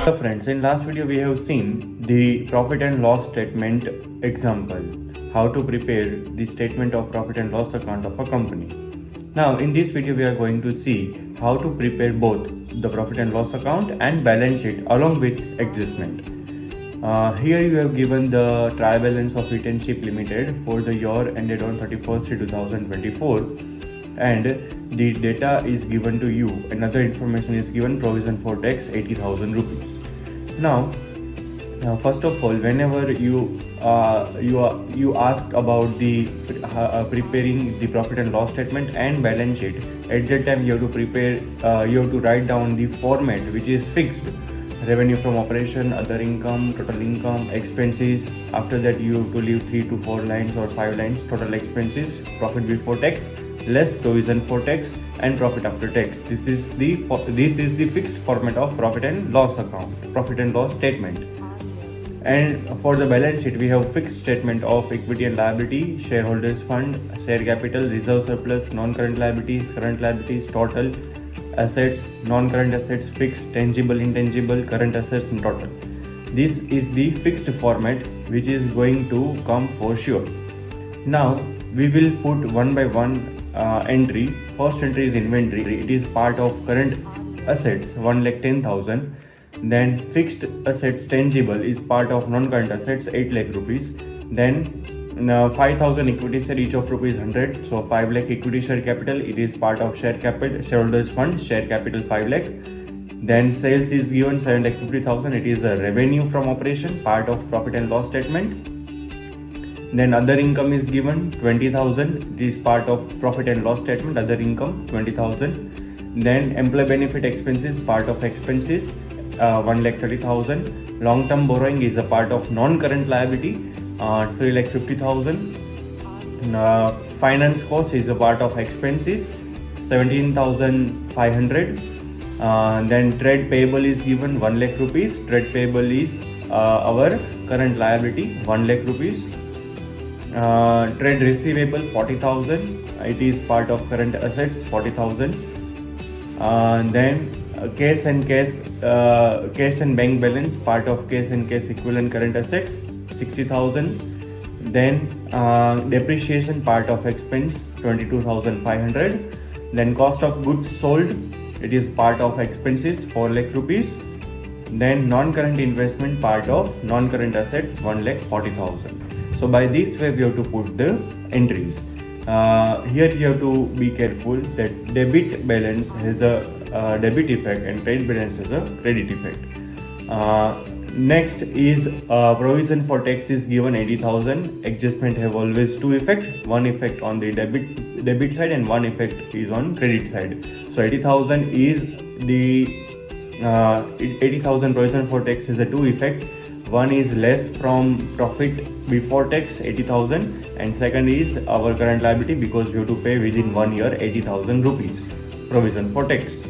Hello friends, in last video we have seen the profit and loss statement example, how to prepare the statement of profit and loss account of a company. Now in this video we are going to see how to prepare both the profit and loss account and balance sheet along with adjustment. Here you have given the trial balance of Retenship Limited for the year ended on 31st 2024, and the data is given to you. Another information is given, provision for tax 80,000 rupees. Now, first of all, whenever you asked about the preparing the profit and loss statement and balance sheet, at that time you have to prepare, you have to write down the format which is fixed: revenue from operation, other income, total income, expenses. After that you have to leave 3 to 4 lines or 5 lines: total expenses, profit before tax, less provision for tax, and profit after tax. This is the fixed format of profit and loss account, profit and loss statement. And for the balance sheet, we have fixed statement of equity and liability, shareholders fund, share capital, reserve surplus, non-current liabilities, total assets, non-current assets, fixed, tangible, intangible, current assets in total. This is the fixed format which is going to come for sure. Now we will put one by one entry. First entry is inventory. It is part of current assets, 1,10,000. Then fixed assets tangible is part of non-current assets, 8 lakh rupees. Then 5,000 equity share, each of rupees 100, so 5 lakh equity share capital. It is part of share capital, shareholders fund, share capital 5 lakh. Then sales is given 7,50,000. It is a revenue from operation, part of profit and loss statement. Then other income is given 20,000. It is part of profit and loss statement, other income 20,000. Then employee benefit expenses, part of expenses, 1,30,000. Long term borrowing is a part of non-current liability, 3,50,000. Finance cost is a part of expenses, 17,500. Then trade payable is given 1 lakh rupees. Trade payable is our current liability, 1 lakh rupees. Trade receivable 40,000. It is part of current assets, 40,000. Then cash and bank balance, part of cash and cash equivalent current assets, 60,000. Then depreciation, part of expense, 22,500. Then cost of goods sold, it is part of expenses, 4 lakh rupees. Then non-current investment, part of non-current assets, 1,40,000. So by this way we have to put the entries. Here you have to be careful that debit balance has a debit effect and credit balance has a credit effect. Next is provision for tax is given 80,000. Adjustment have always two effect. One effect on the debit side and one effect is on credit side. So 80,000 is the 80,000 provision for tax is a two effect. One is less from profit before tax, 80,000, and second is our current liability because we have to pay within 1 year 80,000 rupees provision for tax.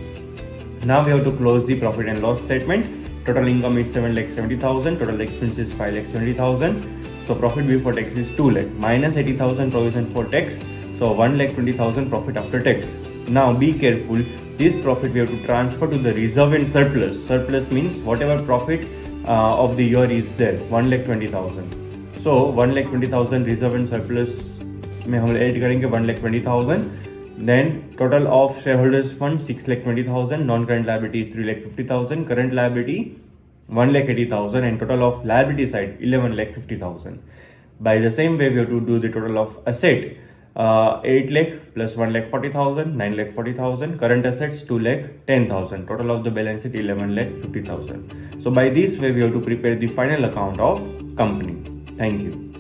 Now we have to close the profit and loss statement. Total income is 7,70,000, total expenses 5,70,000. So profit before tax is 2 lakh minus 80,000 provision for tax, so 1,20,000 profit after tax. Now be careful, this profit we have to transfer to the reserve and surplus. Surplus means whatever profit of the year is there, 1,20,000. So 1,20,000 reserve and surplus में हम add करेंगे 1,20,000. Then total of shareholders fund 6,20,000, non-current liability 3,50,000, current liability 1,80,000, and total of liability side 11,50,000. By the same way we have to do the total of asset, 8 lakh plus 1,40,000, 9,40,000, current assets 2,10,000, total of the balance sheet 11,50,000. So by this way we have to prepare the final account of company. Thank you.